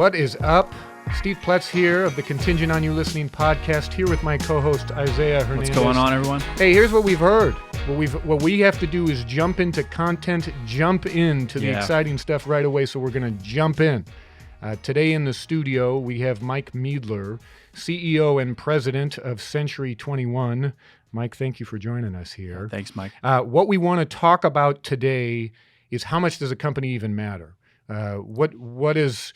What is up? StevePloetz here of the Contingent on You Listening podcast, here with my co-host Isaiah Hernandez. What's going on, everyone? Hey, here's what we've heard. What we have to do is jump into content, jump into the exciting stuff right away, so we're going to jump in. Today in the studio, we have Mike Miedler, CEO and president of Century 21. Mike, thank you for joining us here. Thanks, Mike. What we want to talk about today is how much does a company even matter? Why does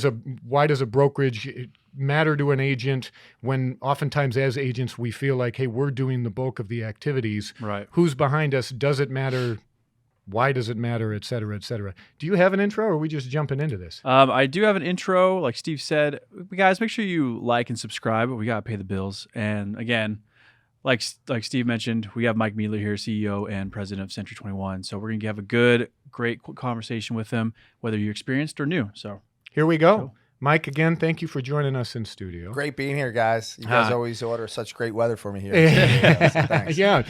a brokerage matter to an agent when oftentimes as agents we feel like, hey, we're doing the bulk of the activities. Right. Who's behind us? Does it matter? Why does it matter? Et cetera, et cetera. Do you have an intro, or are we just jumping into this? I do have an intro. Like Steve said, guys, make sure you like and subscribe. We got to pay the bills. And again, like Steve mentioned, we have Mike Miedler here, CEO and president of Century 21. So we're going to have a great conversation with him, whether you're experienced or new. So here we go. Mike, again, thank you for joining us in studio. Great being here, guys. You guys always order such great weather for me here. So thanks. Yeah.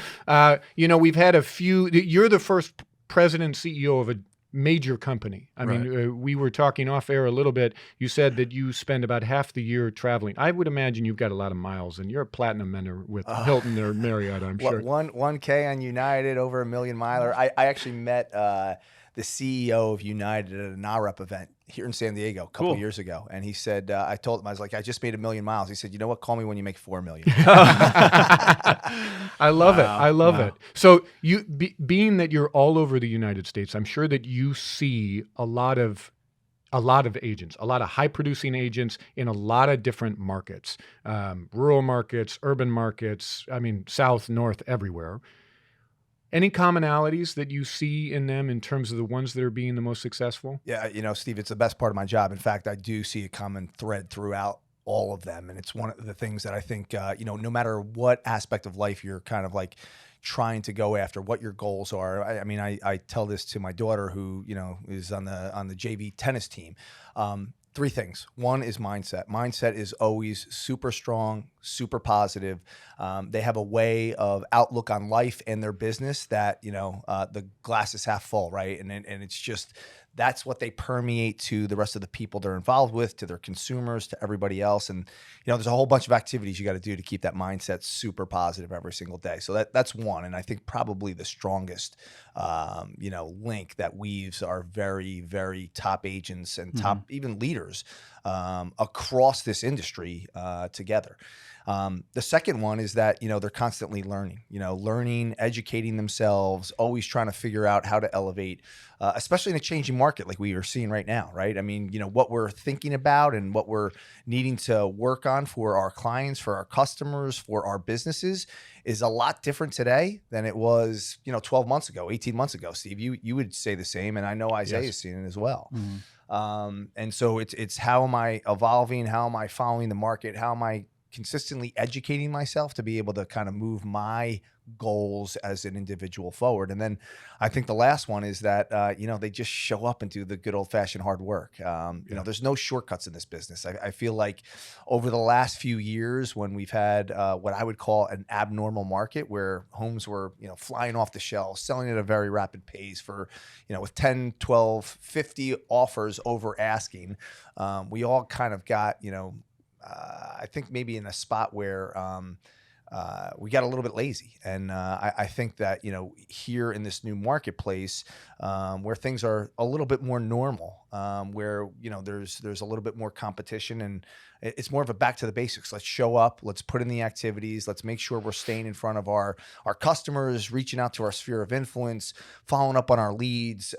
We've had a few. You're the first president CEO of a major company. I mean, we were talking off air a little bit. You said that you spend about half the year traveling. I would imagine you've got a lot of miles, and you're a platinum member with Hilton or Marriott, I'm sure. 1K on United, over $1 million miler. I actually met the CEO of United at a NAREP event here in San Diego a couple of years ago. And he said, I told him, I was like, I just made $1 million miles. He said, you know what? Call me when you make 4 million. I love it. I love it. So you, being that you're all over the United States, I'm sure that you see a lot of agents, a lot of high producing agents in a lot of different markets, rural markets, urban markets, south, north, everywhere. Any commonalities that you see in them in terms of the ones that are being the most successful? Yeah, Steve, it's the best part of my job. In fact, I do see a common thread throughout all of them. And it's one of the things that I think, no matter what aspect of life you're kind of like trying to go after, what your goals are. I tell this to my daughter who, is on the JV tennis team. 3 things. One is mindset. Mindset is always super strong, super positive. They have a way of outlook on life and their business that, the glass is half full, right? And it's just, that's what they permeate to the rest of the people they're involved with, to their consumers, to everybody else. And, there's a whole bunch of activities you got to do to keep that mindset super positive every single day. So that's one. And I think probably the strongest, link that weaves our very, very top agents and top even leaders across this industry together. The second one is that, they're constantly learning, educating themselves, always trying to figure out how to elevate, especially in a changing market like we are seeing right now, right? What we're thinking about and what we're needing to work on for our clients, for our customers, for our businesses is a lot different today than it was, 12 months ago, 18 months ago. Steve, you would say the same, and I know Isaiah has seen it as well. And so it's how am I evolving? How am I following the market? How am I consistently educating myself to be able to kind of move my goals as an individual forward? And then I think the last one is that, they just show up and do the good old fashioned hard work. There's no shortcuts in this business. I feel like over the last few years when we've had what I would call an abnormal market where homes were, flying off the shelves, selling at a very rapid pace for, with 10, 12, 50 offers over asking, we all kind of got, I think maybe in a spot where we got a little bit lazy. And I think that, here in this new marketplace where things are a little bit more normal, where, there's a little bit more competition and it's more of a back to the basics. Let's show up. Let's put in the activities. Let's make sure we're staying in front of our customers, reaching out to our sphere of influence, following up on our leads,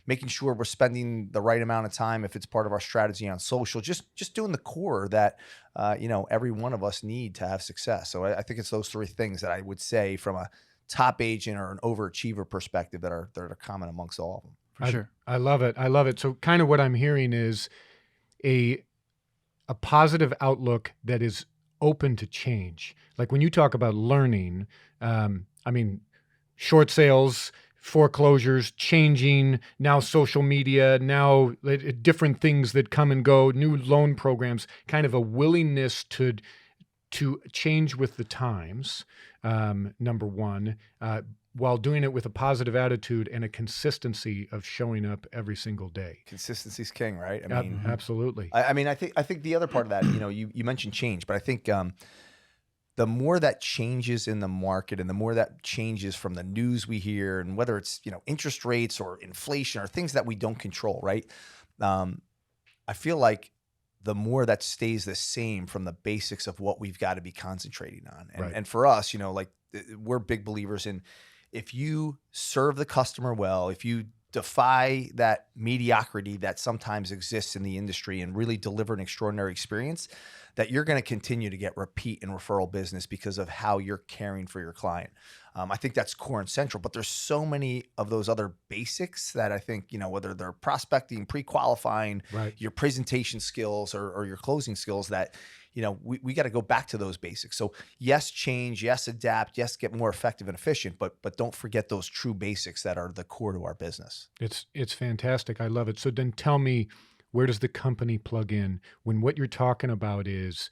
making sure we're spending the right amount of time if it's part of our strategy on social, just doing the core that, every one of us need to have success. So I think it's those 3 things that I would say from a top agent or an overachiever perspective that are common amongst all of them. For sure. I love it. I love it. So kind of what I'm hearing is a positive outlook that is open to change. Like when you talk about learning, short sales, foreclosures, changing, now social media, now different things that come and go, new loan programs, kind of a willingness to change with the times, number one. while doing it with a positive attitude and a consistency of showing up every single day. Consistency's king, right? I mean, Absolutely. I mean, I think the other part of that, you mentioned change, but I think the more that changes in the market and the more that changes from the news we hear, and whether it's, interest rates or inflation or things that we don't control, right? I feel like the more that stays the same from the basics of what we've got to be concentrating on. And for us, we're big believers in, if you serve the customer well, if you defy that mediocrity that sometimes exists in the industry and really deliver an extraordinary experience, that you're going to continue to get repeat and referral business because of how you're caring for your client. I think that's core and central, but there's so many of those other basics that I think, whether they're prospecting, pre-qualifying, your presentation skills or your closing skills, that, we got to go back to those basics. So yes, change, yes, adapt, yes, get more effective and efficient, but don't forget those true basics that are the core to our business. It's fantastic. I love it. So then tell me, where does the company plug in when what you're talking about is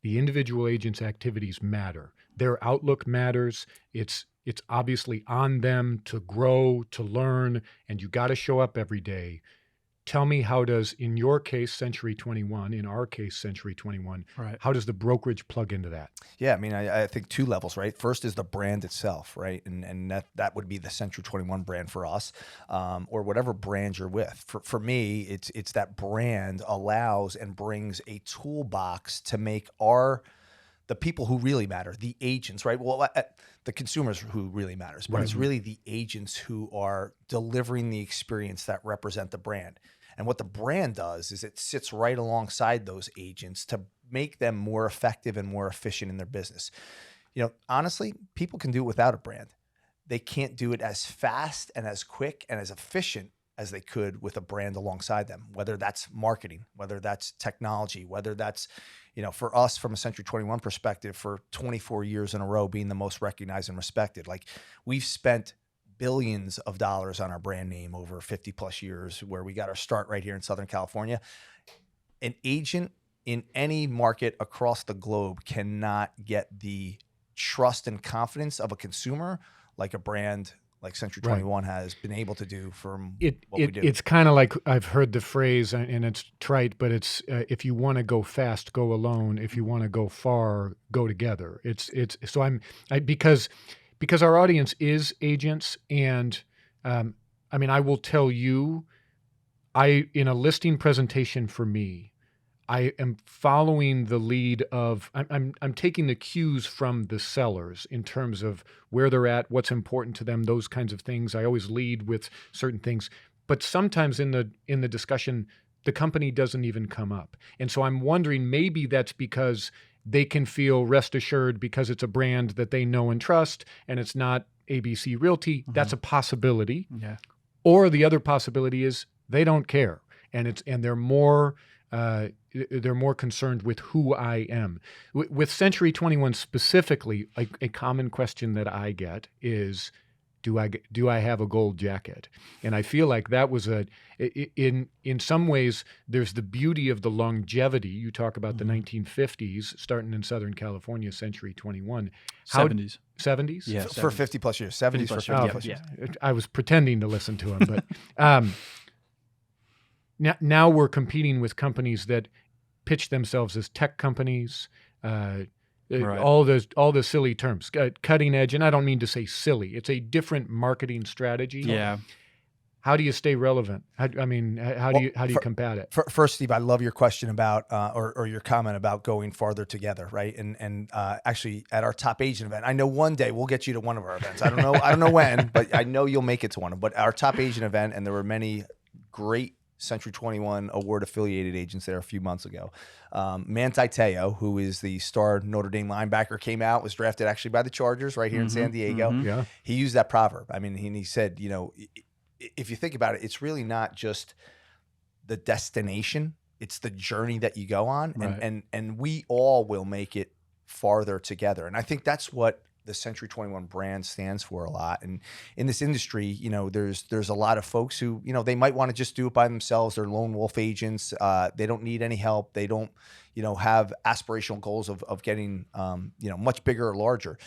the individual agent's activities matter? Their outlook matters. It's obviously on them to grow, to learn, and you got to show up every day. Tell me, how does, in your case, Century 21, in our case, Century 21, how does the brokerage plug into that? Yeah, I mean, I think two levels, right? First is the brand itself, right? And that would be the Century 21 brand for us, or whatever brand you're with. For me, it's that brand allows and brings a toolbox to make the people who really matter, the agents, right? Well, the consumers who really matters, but it's really the agents who are delivering the experience that represent the brand. And what the brand does is it sits right alongside those agents to make them more effective and more efficient in their business. Honestly, people can do it without a brand. They can't do it as fast and as quick and as efficient as they could with a brand alongside them, whether that's marketing, whether that's technology, whether that's, for us from a Century 21 perspective, for 24 years in a row being the most recognized and respected. Like, we've spent billions of dollars on our brand name over 50 plus years, where we got our start right here in Southern California. An agent in any market across the globe cannot get the trust and confidence of a consumer like a brand like Century 21 has been able to do from what we do. It's kind of like, I've heard the phrase, and it's trite, but it's if you want to go fast, go alone. If you want to go far, go together. So because our audience is agents, and I will tell you, in a listing presentation for me, I am following the lead of, I'm taking the cues from the sellers in terms of where they're at, what's important to them, those kinds of things. I always lead with certain things, but sometimes in the discussion, the company doesn't even come up. And so I'm wondering, maybe that's because they can feel rest assured because it's a brand that they know and trust, and it's not ABC Realty. That's a possibility. Yeah. Or the other possibility is they don't care, and they're more concerned with who I am. With Century 21 specifically, a common question that I get is, do I have a gold jacket? And I feel like that was in some ways, there's the beauty of the longevity. You talk about the 1950s, starting in Southern California, Century 21. 70s. 70s? Yeah, for 50 plus years. 70s for 50 plus years. I was pretending to listen to him, but now we're competing with companies that pitch themselves as tech companies, all the silly terms, cutting edge. And I don't mean to say silly. It's a different marketing strategy. Yeah. How do you stay relevant? How do you combat it? First, Steve, I love your question about or your comment about going farther together, right? And actually, at our top agent event, I know one day we'll get you to one of our events. I don't know when, but I know you'll make it to one of them. But our top agent event, and there were many great Century 21 award affiliated agents there a few months ago. Manti Te'o, who is the star Notre Dame linebacker, came out, was drafted actually by the Chargers right here in San Diego. Yeah. He used that proverb. I mean, he said, if you think about it, it's really not just the destination, it's the journey that you go on. Right. And we all will make it farther together. And I think that's what the Century 21 brand stands for a lot. And in this industry, you know, there's a lot of folks who, you know, they might want to just do it by themselves. They're lone wolf agents. They don't need any help. They don't, you know, have aspirational goals of getting, you know, much bigger or larger.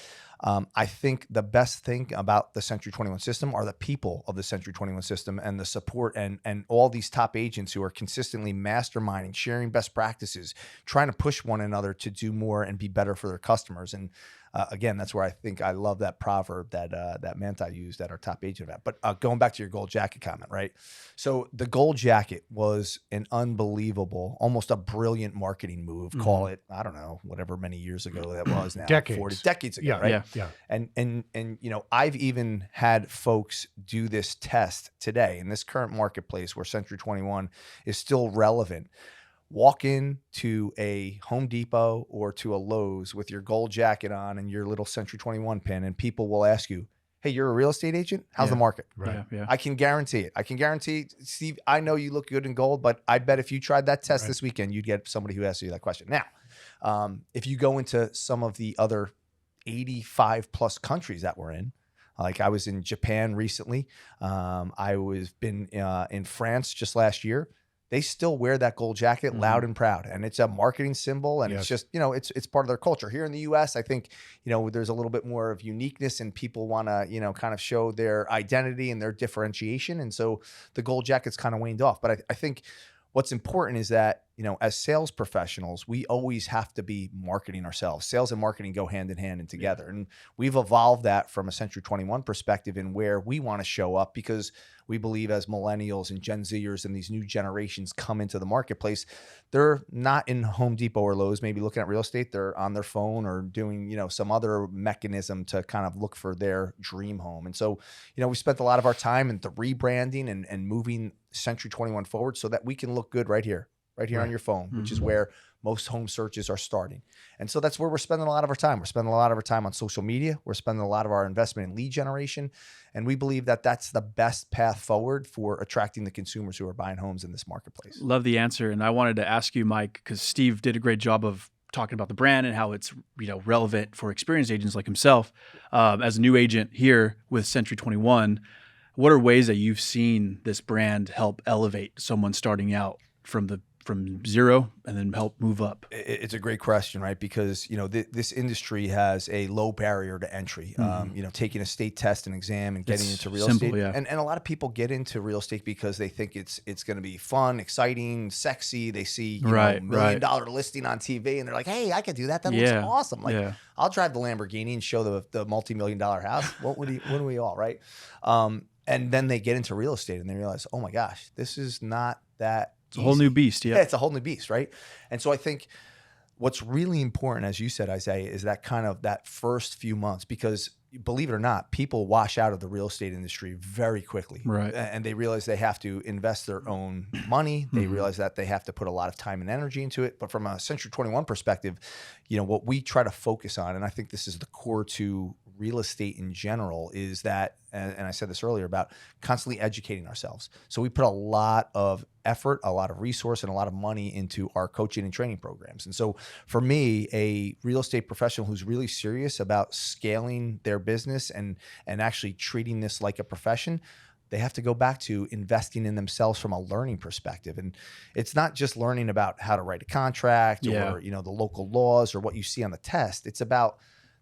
I think the best thing about the Century 21 system are the people of the Century 21 system and the support and all these top agents who are consistently masterminding, sharing best practices, trying to push one another to do more and be better for their customers. And again, that's where I think I love that proverb that Manti used at our top agent event. But going back to your gold jacket comment, right? So the gold jacket was an unbelievable, almost a brilliant marketing move. Call it, I don't know, whatever many years ago that was now. Decades. 40 decades ago, right? Yeah. And you know, I've even had folks do this test today in this current marketplace where Century 21 is still relevant. Walk into a Home Depot or to a Lowe's with your gold jacket on and your little Century 21 pin, and people will ask you, hey, you're a real estate agent? How's the market? Right. Yeah. I can guarantee it. I can guarantee, Steve, I know you look good in gold, but I bet if you tried that test this weekend, you'd get somebody who asks you that question. Now, if you go into some of the other 85 plus countries that we're in, like I was in Japan recently. I was been in France just last year. They still wear that gold jacket loud and proud. And it's a marketing symbol. And it's just, you know, it's part of their culture. Here in the US, I think, you know, there's a little bit more of uniqueness and people want to, you know, kind of show their identity and their differentiation. And so the gold jacket's kind of waned off. But I think what's important is that, you know, as sales professionals, we always have to be marketing ourselves. Sales and marketing go hand in hand and together. And we've evolved that from a Century 21 perspective in where we want to show up, because we believe as millennials and Gen Zers and these new generations come into the marketplace, they're not in Home Depot or Lowe's, maybe looking at real estate. They're on their phone or doing, you know, some other mechanism to kind of look for their dream home. And so, you know, we spent a lot of our time in the rebranding and moving Century 21 forward so that we can look good right here on your phone, which is where most home searches are starting. And so that's where we're spending a lot of our time. We're spending a lot of our time on social media. We're spending a lot of our investment in lead generation. And we believe that that's the best path forward for attracting the consumers who are buying homes in this marketplace. Love the answer. And I wanted to ask you, Mike, because Steve did a great job of talking about the brand and how it's, you know, relevant for experienced agents like himself. As a new agent here with Century 21, what are ways that you've seen this brand help elevate someone starting out from zero and then help move up? It's a great question, right? Because, you know, this industry has a low barrier to entry. You know, taking a state test and exam and getting into real estate. Yeah. And a lot of people get into real estate because they think it's going to be fun, exciting, sexy. They see, you know, $1 million listing on TV and they're like, hey, I could do that. That looks awesome. Like, I'll drive the Lamborghini and show the multi-million-dollar house. Wouldn't we all, right? And then they get into real estate and they realize, oh my gosh, this is not that It's a whole new beast. Yeah, it's a whole new beast, right? And so I think what's really important, as you said, Isaiah, is that kind of that first few months, because believe it or not, people wash out of the real estate industry very quickly. Right. And they realize they have to invest their own money. They realize that they have to put a lot of time and energy into it. But from a Century 21 perspective, you know, what we try to focus on, and I think this is the core to real estate in general, is that, and I said this earlier, about constantly educating ourselves. So we put a lot of effort, a lot of resource, and a lot of money into our coaching and training programs. And so for me, a real estate professional who's really serious about scaling their business and actually treating this like a profession, they have to go back to investing in themselves from a learning perspective. And it's not just learning about how to write a contract or, you know, the local laws or what you see on the test. It's about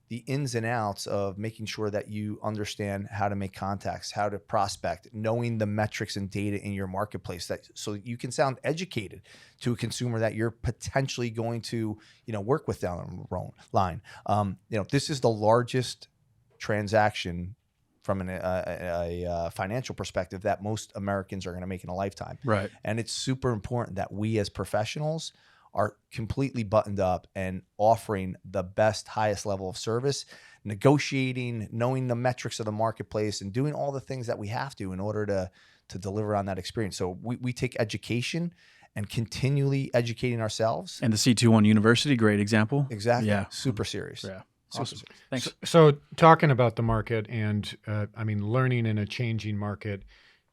the ins and outs of making sure that you understand how to make contacts, how to prospect, knowing the metrics and data in your marketplace, that so you can sound educated to a consumer that you're potentially going to, you know, work with down the line. You know, this is the largest transaction from a financial perspective that most Americans are going to make in a lifetime. Right. And it's super important that we as professionals are completely buttoned up and offering the best, highest level of service, negotiating, knowing the metrics of the marketplace, and doing all the things that we have to in order to deliver on that experience. So we take education and continually educating ourselves. And the C21 University, great example. Exactly. Yeah. Super serious. Yeah. Awesome. Thanks. So talking about the market and, I mean, learning in a changing market,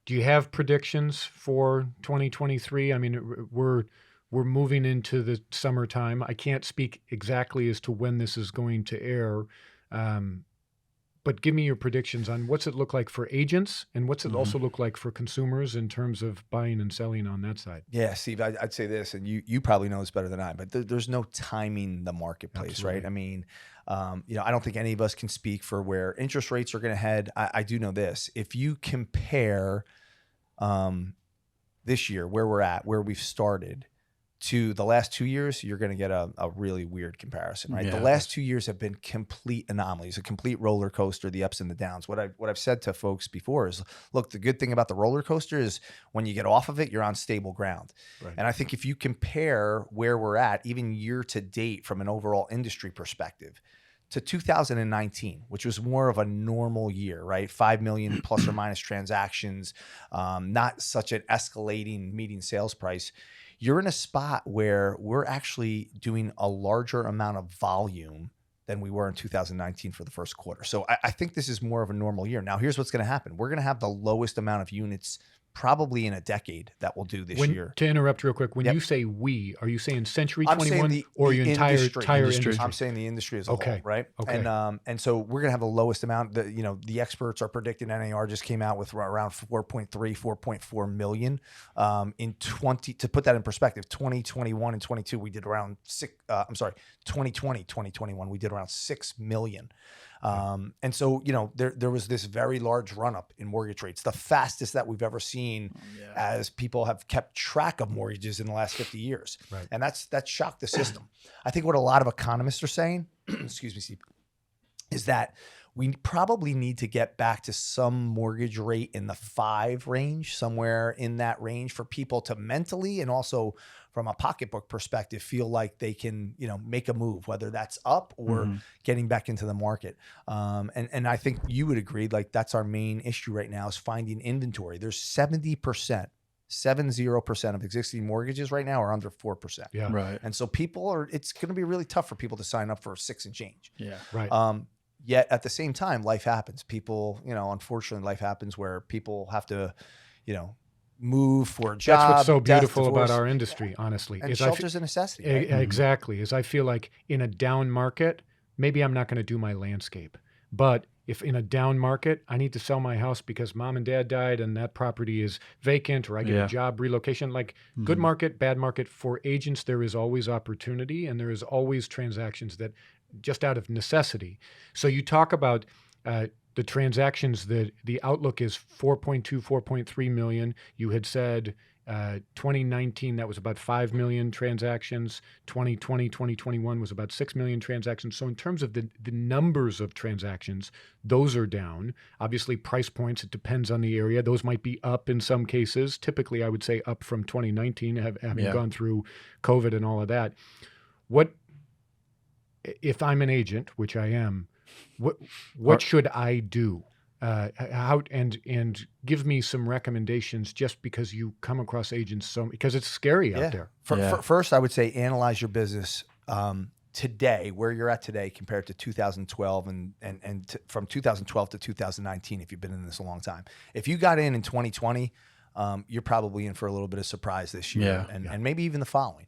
do you have predictions for 2023? I mean, we're moving into the summertime. I can't speak exactly as to when this is going to air, but give me your predictions on what's it look like for agents and what's it also look like for consumers in terms of buying and selling on that side. Yeah, Steve, I'd say this, and you probably know this better than I, but there's no timing the marketplace, Absolutely. right? I mean, I don't think any of us can speak for where interest rates are going to head. I do know this. If you compare this year, where we're at, where we've started, to the last 2 years, you're going to get a really weird comparison, right? Yeah. The last 2 years have been complete anomalies, a complete roller coaster, the ups and the downs. What I've said to folks before is, look, the good thing about the roller coaster is when you get off of it, you're on stable ground. Right. And I think if you compare where we're at, even year to date from an overall industry perspective, to 2019, which was more of a normal year, right? 5 million plus or minus transactions, not such an escalating median sales price. You're in a spot where we're actually doing a larger amount of volume than we were in 2019 for the first quarter. So I think this is more of a normal year. Now, here's what's going to happen. We're going to have the lowest amount of units probably in a decade that we'll do this year. To interrupt real quick, when Yep. you say we, are you saying Century I'm saying 21 or your entire industry? I'm saying the industry as a whole, right? Okay. And so we're gonna have the lowest amount. The experts are predicting, NAR just came out with around 4.4 million in 20. To put that in perspective, 2021 and 22 we did around 2021 we did around 6 million. And so, there was this very large run up in mortgage rates, the fastest that we've ever seen as people have kept track of mortgages in the last 50 years. Right. And that's shocked the system. I think what a lot of economists are saying, excuse me, Steve, is that we probably need to get back to some mortgage rate in the 5 range, somewhere in that range, for people to mentally and also from a pocketbook perspective feel like they can, make a move, whether that's up or getting back into the market. And I think you would agree, like that's our main issue right now is finding inventory. There's 70% of existing mortgages right now are under 4%. Yeah. Right. And so it's going to be really tough for people to sign up for 6 and change. Yeah. Right. Yet at the same time, life happens. People, unfortunately, life happens where people have to, move for a job. That's what's so death, beautiful about divorce. our industry, honestly. And is shelter's a necessity. Right? Exactly. Is I feel like in a down market, maybe I'm not going to do my landscape. But if in a down market, I need to sell my house because mom and dad died and that property is vacant, or I get a job relocation, like good market, bad market, for agents, there is always opportunity and there is always transactions that just out of necessity. So you talk about the transactions, that the outlook is 4.2, 4.3 million. You had said 2019, that was about 5 million transactions. 2020, 2021 was about 6 million transactions. So in terms of the numbers of transactions, those are down. Obviously, price points, it depends on the area. Those might be up in some cases. Typically, I would say up from 2019, having gone through COVID and all of that. What, if I'm an agent, which I am, what should I do? How and give me some recommendations, just because you come across agents because it's scary out there. First, I would say analyze your business today, where you're at today compared to 2012 and from 2012 to 2019. If you've been in this a long time, if you got in 2020, you're probably in for a little bit of surprise this year, and maybe even the following.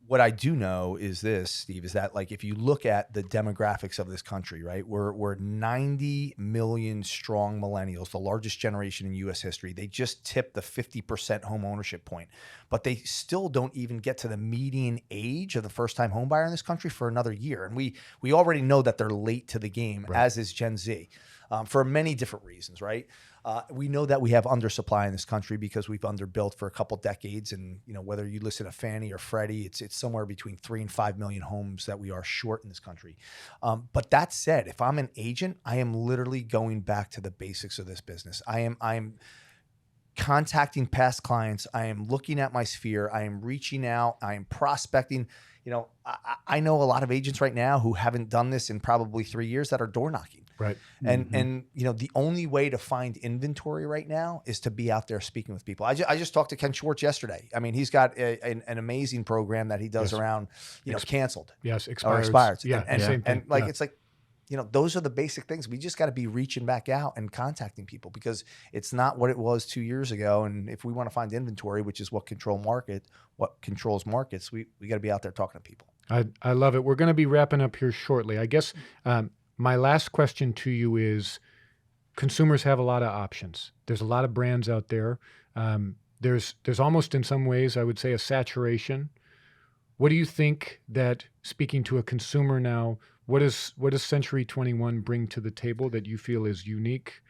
What I do know is this, Steve, is that like if you look at the demographics of this country, right, we're 90 million strong millennials, the largest generation in U.S. history. They just tipped the 50% home ownership point, but they still don't even get to the median age of the first-time home buyer in this country for another year. And we already know that they're late to the game, as is Gen Z, for many different reasons, right? We know that we have undersupply in this country because we've underbuilt for a couple decades, and whether you listen to Fannie or Freddie, it's somewhere between 3 and 5 million homes that we are short in this country. But that said, if I'm an agent, I am literally going back to the basics of this business. I am contacting past clients. I am looking at my sphere. I am reaching out. I am prospecting. I know a lot of agents right now who haven't done this in probably 3 years that are door knocking. Right. And the only way to find inventory right now is to be out there speaking with people. I just talked to Ken Schwartz yesterday. I mean, he's got an amazing program that he does around, canceled. Yes, Or expired. expired. Yeah, And same thing. it's like, those are the basic things. We just got to be reaching back out and contacting people, because it's not what it was 2 years ago. And if we want to find inventory, which is what controls markets, we got to be out there talking to people. I love it. We're going to be wrapping up here shortly. I guess My last question to you is, consumers have a lot of options. There's a lot of brands out there. There's almost in some ways, I would say, a saturation. What do you think that, speaking to a consumer now, what does Century 21 bring to the table that you feel is unique?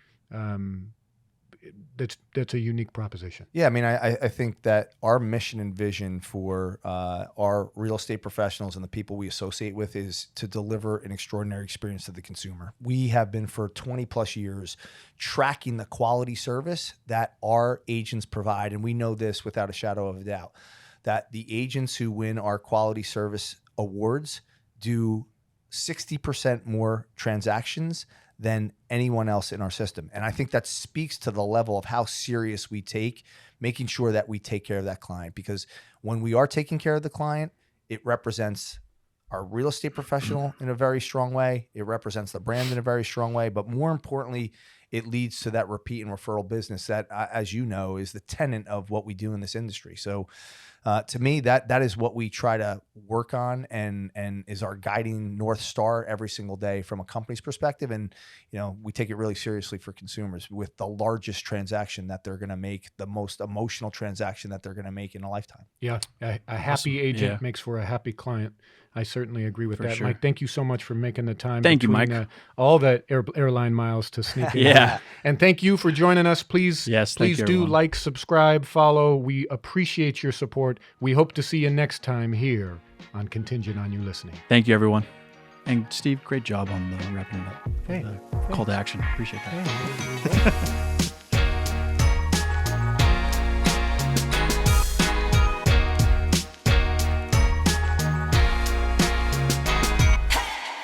That's a unique proposition. Yeah, I mean, I think that our mission and vision for our real estate professionals and the people we associate with is to deliver an extraordinary experience to the consumer. We have been for 20 plus years tracking the quality service that our agents provide. And we know this without a shadow of a doubt, that the agents who win our quality service awards do 60% more transactions than anyone else in our system. And I think that speaks to the level of how serious we take making sure that we take care of that client. Because when we are taking care of the client, it represents our real estate professional in a very strong way. It represents the brand in a very strong way. But more importantly, it leads to that repeat and referral business that, as you know, is the tenet of what we do in this industry. So to me, that is what we try to work on and is our guiding North Star every single day from a company's perspective. And, we take it really seriously for consumers with the largest transaction that they're going to make, the most emotional transaction that they're going to make in a lifetime. Yeah. A happy agent makes for a happy client. I certainly agree with that. Sure. Mike, thank you so much for making the time. Thank you, Mike. All the airline miles to sneak in. Yeah. And thank you for joining us. Please do everyone. like, subscribe, follow. We appreciate your support. We hope to see you next time here on Contingent on You Listening. Thank you, everyone. And Steve, great job on wrapping it up. Hey, call to action. Appreciate that. Hey,